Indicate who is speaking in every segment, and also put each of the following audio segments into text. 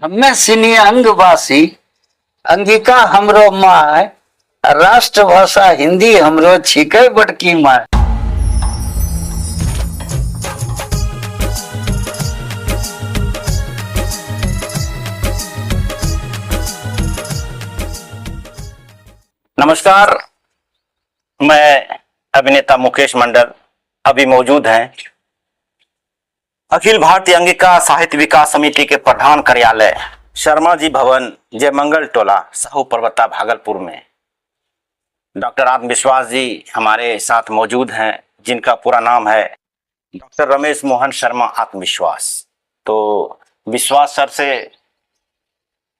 Speaker 1: हमें सिनी अंगवासी अंगिका हमरो माय, राष्ट्रभाषा हिंदी हमरो छिके बड़की माय।
Speaker 2: नमस्कार, मैं अभिनेता मुकेश मंडल अभी मौजूद हैं अखिल भारतीय अंगिका साहित्य विकास समिति के प्रधान कार्यालय शर्मा जी भवन, जय मंगल टोला, साहू पर्वता, भागलपुर में। डॉक्टर आत्मविश्वास जी हमारे साथ मौजूद हैं, जिनका पूरा नाम है डॉक्टर रमेश मोहन शर्मा आत्मविश्वास। तो विश्वास सर से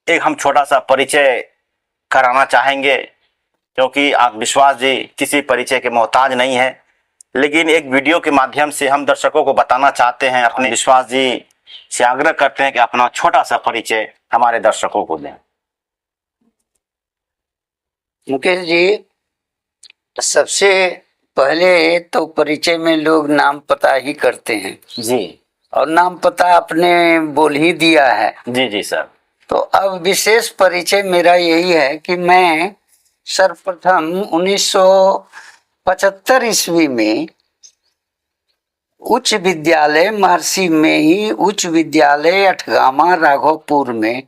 Speaker 2: एक हम छोटा सा परिचय कराना चाहेंगे, क्योंकि आत्मविश्वास जी किसी परिचय के मोहताज नहीं है, लेकिन एक वीडियो के माध्यम से हम दर्शकों को बताना चाहते हैं, अपने विश्वास जी से आग्रह करते हैं कि अपना छोटा सा परिचय हमारे दर्शकों को दें।
Speaker 1: मुकेश जी, सबसे पहले तो परिचय में लोग नाम पता ही करते हैं
Speaker 2: जी,
Speaker 1: और नाम पता आपने बोल ही दिया है।
Speaker 2: जी जी सर।
Speaker 1: तो अब विशेष परिचय मेरा यही है कि मैं सर्वप्रथम 1975 ईस्वी में उच्च विद्यालय महर्षि में ही उच्च विद्यालय अठगामा राघवपुर में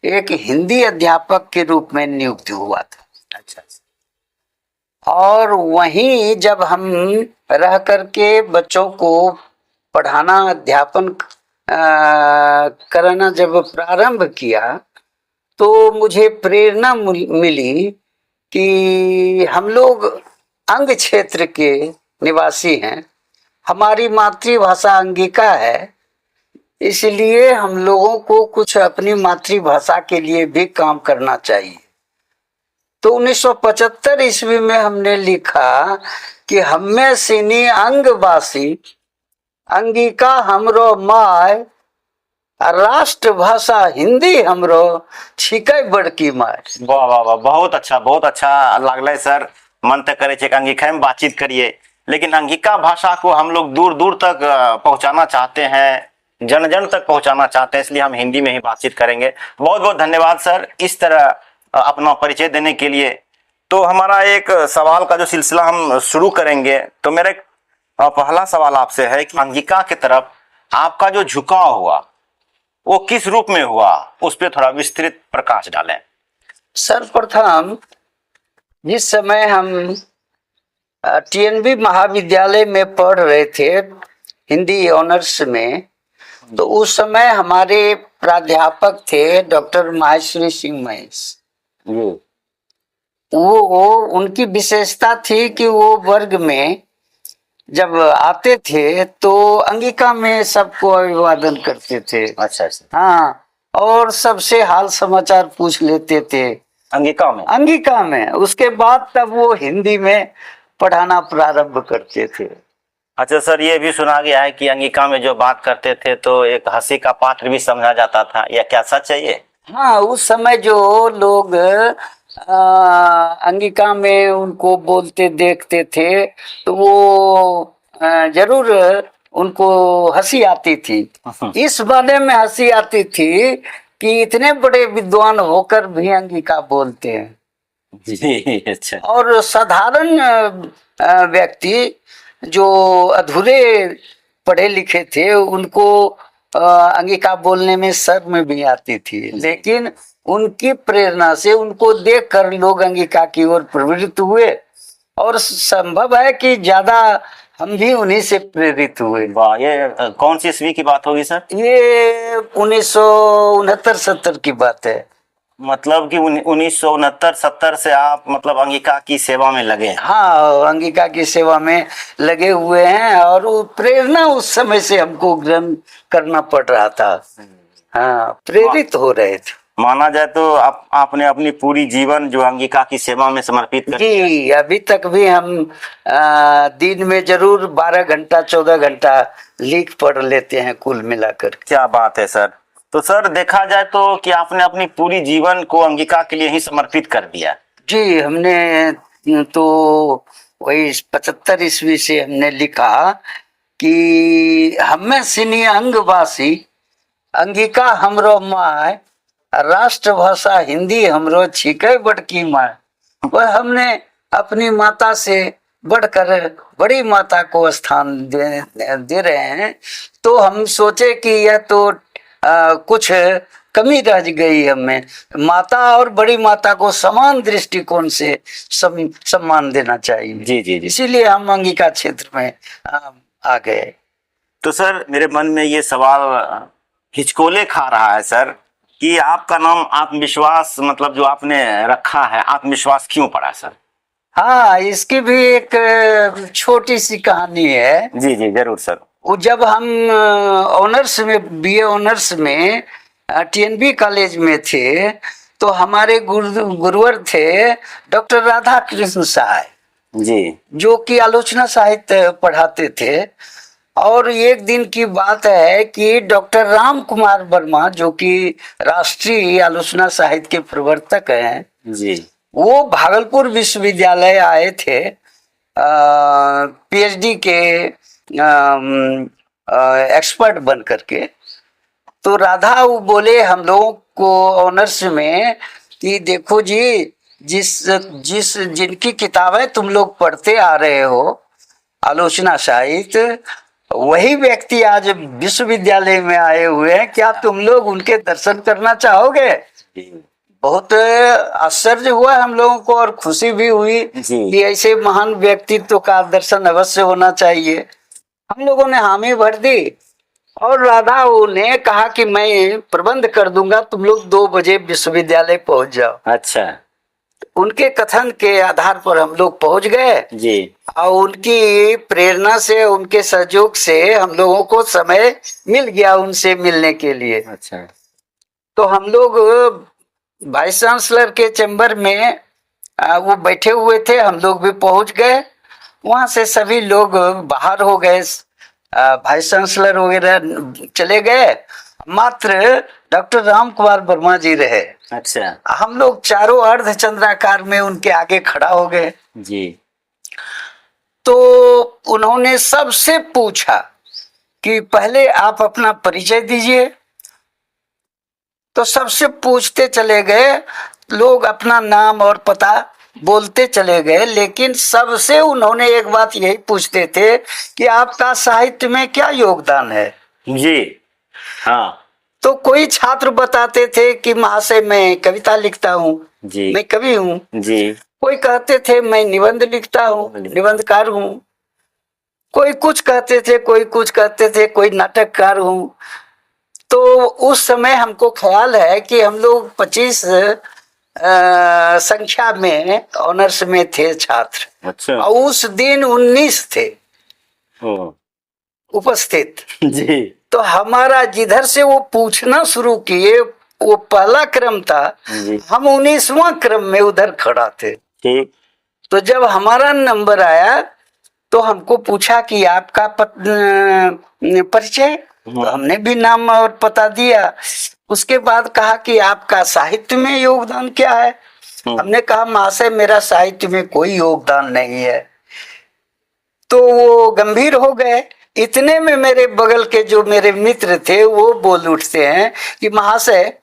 Speaker 1: एक हिंदी अध्यापक के रूप में नियुक्त हुआ था।
Speaker 2: अच्छा।
Speaker 1: और वहीं जब हम रह करके बच्चों को पढ़ाना, अध्यापन कराना जब प्रारंभ किया, तो मुझे प्रेरणा मिली कि हम लोग अंग क्षेत्र के निवासी हैं, हमारी मातृभाषा अंगिका है, इसलिए हम लोगों को कुछ अपनी मातृभाषा के लिए भी काम करना चाहिए। तो 1975 ईस्वी में हमने लिखा कि हमें सिनी अंगवासी अंगिका हमरो माय, राष्ट्रभाषा हिंदी हमरो छिकै बड़की माय।
Speaker 2: वाह वाह वाह, बहुत अच्छा लागल सर। मन तक करे कि अंगिका में बातचीत करिए, लेकिन अंगिका भाषा को हम लोग दूर दूर तक पहुंचाना चाहते हैं, जन जन तक पहुंचाना चाहते हैं, इसलिए हम हिंदी में ही बातचीत करेंगे। बहुत बहुत धन्यवाद सर इस तरह अपना परिचय देने के लिए। तो हमारा एक सवाल का जो सिलसिला हम शुरू करेंगे, तो मेरा एक पहला सवाल आपसे है कि अंगिका की तरफ आपका जो झुकाव हुआ वो किस रूप में हुआ, उस पर थोड़ा विस्तृत प्रकाश डालें।
Speaker 1: सर्वप्रथम जिस समय हम टीएनबी महाविद्यालय में पढ़ रहे थे हिंदी ऑनर्स में, तो उस समय हमारे प्राध्यापक थे डॉक्टर माहेश्वरी सिंह महेश। वो उनकी विशेषता थी कि वो वर्ग में जब आते थे तो अंगिका में सबको अभिवादन करते थे।
Speaker 2: अच्छा।
Speaker 1: हाँ, और सबसे हाल समाचार पूछ लेते थे अंगिका में। उसके बाद तब वो हिंदी में पढ़ाना प्रारंभ करते थे।
Speaker 2: अच्छा सर, ये भी सुना गया है कि अंगिका में जो बात करते थे तो एक हंसी का पात्र भी समझा जाता था, यह क्या सच है ये?
Speaker 1: हाँ, उस समय जो लोग अंगिका में उनको बोलते देखते थे तो वो जरूर उनको हंसी आती थी। इस बारे में हंसी आती थी कि इतने बड़े विद्वान होकर भी अंगिका बोलते हैं।
Speaker 2: जी, अच्छा।
Speaker 1: और साधारण व्यक्ति जो अधूरे पढ़े लिखे थे उनको अंगिका बोलने में शर्म भी आती थी, लेकिन उनकी प्रेरणा से, उनको देखकर लोग अंगिका की ओर प्रवृत्त हुए, और संभव है कि ज्यादा हम भी उन्हीं से प्रेरित हुए।
Speaker 2: वाह, ये कौन सी ईस्वी की बात होगी सर?
Speaker 1: ये 1969-70 की बात है।
Speaker 2: मतलब कि 1969-70 से आप मतलब अंगिका की सेवा में लगे?
Speaker 1: हाँ, अंगिका की सेवा में लगे हुए हैं, और वो प्रेरणा उस समय से हमको ग्रहण करना पड़ रहा था। हाँ, प्रेरित हो रहे थे।
Speaker 2: माना जाए तो आपने अपनी पूरी जीवन जो अंगिका की सेवा में समर्पित कर दिया।
Speaker 1: जी, अभी तक भी हम दिन में जरूर 12 घंटा 14 घंटा लिख पढ़ लेते हैं कुल मिलाकर।
Speaker 2: क्या बात है सर। तो सर देखा जाए तो कि आपने अपनी पूरी जीवन को अंगिका के लिए ही समर्पित कर दिया।
Speaker 1: जी, हमने तो वही 75 ईस्वी से हमने लिखा कि हमें सिनी अंगवासी अंगिका हमरो माय, राष्ट्रभाषा हिंदी हमरो छिके बड़की माय। वह हमने अपनी माता से बढ़कर बड़ी माता को स्थान दे रहे हैं। तो हम सोचे कि यह तो कुछ कमी रह गई हमें। माता और बड़ी माता को समान दृष्टिकोण से सम्मान देना चाहिए।
Speaker 2: जी जी जी।
Speaker 1: इसीलिए हम अंगिका क्षेत्र में आ गए।
Speaker 2: तो सर मेरे मन में ये सवाल हिचकोले खा रहा है सर कि आपका नाम आत्मविश्वास मतलब जो आपने रखा है, आत्मविश्वास क्यों पड़ा सर?
Speaker 1: हाँ, इसकी भी एक छोटी सी कहानी है।
Speaker 2: जी जी जरूर सर।
Speaker 1: वो जब हम ऑनर्स में, बीए ऑनर्स में टीएनबी कॉलेज में थे, तो हमारे गुरुवर थे डॉक्टर राधा कृष्ण साय
Speaker 2: जी,
Speaker 1: जो कि आलोचना साहित्य पढ़ाते थे। और एक दिन की बात है कि डॉक्टर राम कुमार वर्मा जो कि राष्ट्रीय आलोचना साहित्य के प्रवर्तक हैं
Speaker 2: जी,
Speaker 1: वो भागलपुर विश्वविद्यालय आए थे पीएचडी के एक्सपर्ट बन करके। तो राधा वो बोले हम लोगों को ऑनर्स में कि देखो जी, जिनकी किताबें तुम लोग पढ़ते आ रहे हो आलोचना साहित्य, वही व्यक्ति आज विश्वविद्यालय में आए हुए हैं, क्या तुम लोग उनके दर्शन करना चाहोगे? बहुत आश्चर्य हुआ हम लोगों को और खुशी भी हुई कि ऐसे महान व्यक्तित्व का दर्शन अवश्य होना चाहिए। हम लोगों ने हामी भर दी और राधा ने कहा कि मैं प्रबंध कर दूंगा, तुम लोग 2 बजे विश्वविद्यालय पहुंच जाओ।
Speaker 2: अच्छा।
Speaker 1: उनके कथन के आधार पर हम लोग पहुंच गए
Speaker 2: जी।
Speaker 1: और उनकी प्रेरणा से, उनके सहयोग से हम लोगों को समय मिल गया उनसे मिलने के लिए।
Speaker 2: अच्छा।
Speaker 1: तो हम लोग वाइस चांसलर के चैम्बर में वो बैठे हुए थे, हम लोग भी पहुंच गए। वहां से सभी लोग बाहर हो गए, वाइस चांसलर वगैरह चले गए, मात्र डॉक्टर राम कुमार वर्मा जी रहे।
Speaker 2: अच्छा।
Speaker 1: हम लोग चारों अर्ध चंद्राकार में उनके आगे खड़ा हो गए
Speaker 2: जी।
Speaker 1: तो उन्होंने सबसे पूछा कि पहले आप अपना परिचय दीजिए। तो सबसे पूछते चले गए लोग, अपना नाम और पता बोलते चले गए, लेकिन सबसे उन्होंने एक बात यही पूछते थे कि आपका साहित्य में क्या योगदान है।
Speaker 2: जी। हाँ।
Speaker 1: तो कोई छात्र बताते थे कि महाशय मैं कविता लिखता हूँ, मैं कवि हूँ। जी। कोई कहते थे मैं निबंध लिखता हूँ, निबंधकार हूँ। कोई कुछ कहते थे, कोई कुछ कहते थे, कोई नाटककार हूँ। तो उस समय हमको ख्याल है कि हम लोग 25 संख्या में ऑनर्स में थे छात्र। अच्छा। और उस दिन 19 थे उपस्थित। जी। तो हमारा जिधर से वो पूछना शुरू किए, वो पहला क्रम था, हम 19वां क्रम में उधर खड़ा थे। ठीक। तो जब हमारा नंबर आया तो हमको पूछा कि आपका परिचय, तो हमने भी नाम और पता दिया। उसके बाद कहा कि आपका साहित्य में योगदान क्या है। हमने कहा महाशय मेरा साहित्य में कोई योगदान नहीं है। तो वो गंभीर हो गए। इतने में मेरे बगल के जो मेरे मित्र थे वो बोल उठते हैं कि महाशय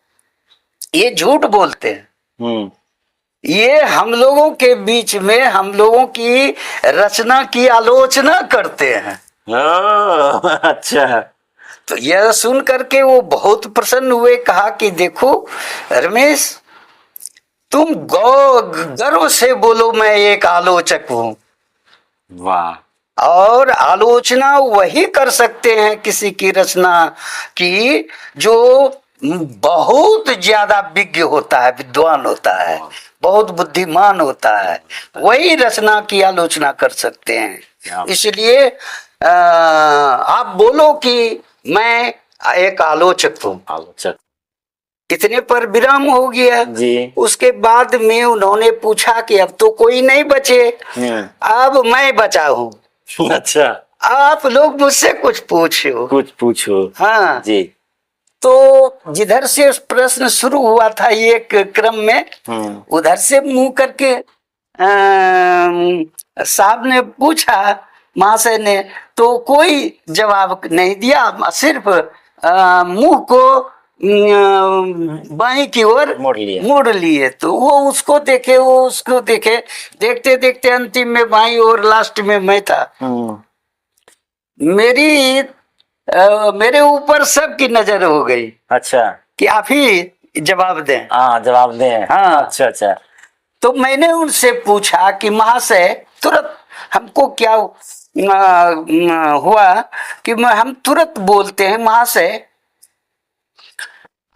Speaker 1: ये झूठ बोलते हैं, ये हम लोगों के बीच में हम लोगों की रचना की आलोचना करते हैं। अच्छा। तो यह सुन करके वो बहुत प्रसन्न हुए, कहा कि देखो रमेश, तुम गर्व से बोलो मैं एक आलोचक हूं। वाह। और आलोचना वही कर सकते हैं किसी की रचना की जो बहुत ज्यादा विज्ञ होता है, विद्वान होता है, बहुत बुद्धिमान होता है, वही रचना की आलोचना कर सकते हैं। इसलिए आप बोलो कि मैं एक आलोचक हूँ। आलोचक। इतने पर विराम हो गया जी। उसके बाद में उन्होंने पूछा कि अब तो कोई नहीं बचे, अब मैं बचा हूँ। अच्छा। आप लोग मुझसे कुछ पूछो। हाँ जी। तो जिधर से प्रश्न शुरू हुआ था एक क्रम में, उधर से मुंह करके साहब ने पूछा, महाशय ने, तो कोई जवाब नहीं दिया, सिर्फ मुंह को बाएं की ओर मोड़ लिए। तो वो उसको देखे, वो उसको देखे, देखते देखते अंतिम में बाईं ओर लास्ट में मैं था। मेरे ऊपर सबकी नजर हो गई।
Speaker 2: अच्छा, कि
Speaker 1: आप ही जवाब दें।
Speaker 2: हाँ, जवाब दें।
Speaker 1: हाँ,
Speaker 2: अच्छा अच्छा।
Speaker 1: तो मैंने उनसे पूछा कि महाशय, तुरंत हमको क्या हुआ कि हम तुरंत बोलते हैं, महाशय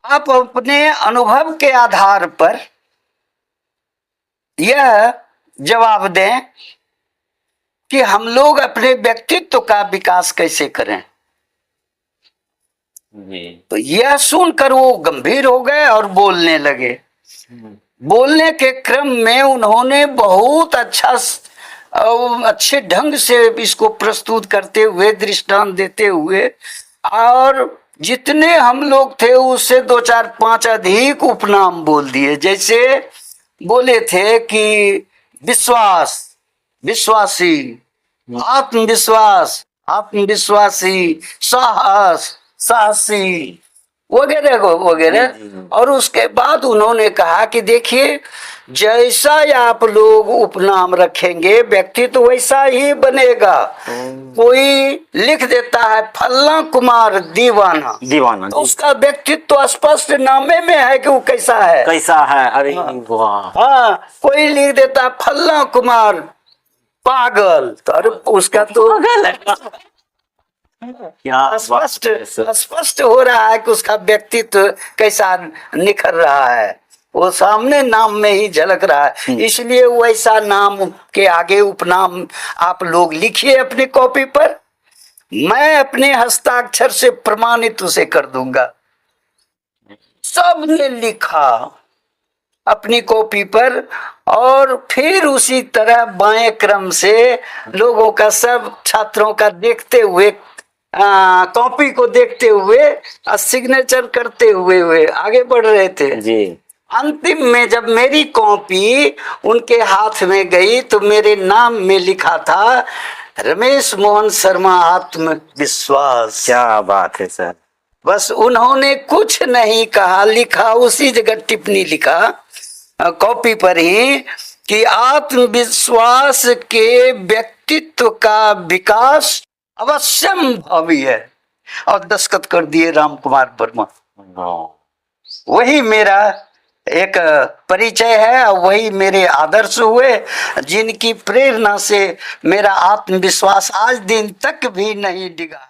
Speaker 1: आप अपने अनुभव के आधार पर यह जवाब दें कि हम लोग अपने व्यक्तित्व का विकास कैसे करें। तो यह सुनकर वो गंभीर हो गए और बोलने लगे। बोलने के क्रम में उन्होंने बहुत अच्छे ढंग से इसको प्रस्तुत करते हुए, दृष्टांत देते हुए, और जितने हम लोग थे उससे 2 4 5 अधिक उपनाम बोल दिए। जैसे बोले थे कि विश्वास, विश्वासी, आत्मविश्वास, आत्मविश्वासी, साहस, साहसी, वगैरह वगैरह। और उसके बाद उन्होंने कहा कि देखिए, जैसा आप लोग उपनाम रखेंगे व्यक्तित्व तो वैसा ही बनेगा। कोई लिख देता है फल्ला कुमार दीवाना, दीवाना, तो उसका व्यक्तित्व तो स्पष्ट नामे में है कि वो कैसा है, कैसा है। अरे वाह। हाँ, कोई लिख देता है फल्ला कुमार पागल, तो अरे उसका तो पागल है। स्पष्ट हो रहा है कि उसका व्यक्तित्व कैसा निखर रहा है, वो सामने नाम में ही झलक रहा है। इसलिए वैसा नाम के आगे उपनाम आप लोग लिखिए अपनी कॉपी पर, मैं अपने हस्ताक्षर से प्रमाणित उसे कर दूंगा। सबने लिखा अपनी कॉपी पर, और फिर उसी तरह बाएं क्रम से लोगों का, सब छात्रों का देखते हुए, कॉपी को देखते हुए, सिग्नेचर करते हुए आगे बढ़ रहे थे जी। अंतिम में जब मेरी कॉपी उनके हाथ में गई तो मेरे नाम में लिखा था रमेश मोहन शर्मा आत्मविश्वास। क्या बात है सर। बस उन्होंने कुछ नहीं कहा, लिखा उसी जगह टिप्पणी लिखा कॉपी पर ही कि आत्मविश्वास के व्यक्तित्व का विकास अवश्यम भावी है, और दस्तखत कर दिए राम कुमार वर्मा। वही मेरा एक परिचय है, और वही मेरे आदर्श हुए, जिनकी प्रेरणा से मेरा आत्मविश्वास आज दिन तक भी नहीं डिगा।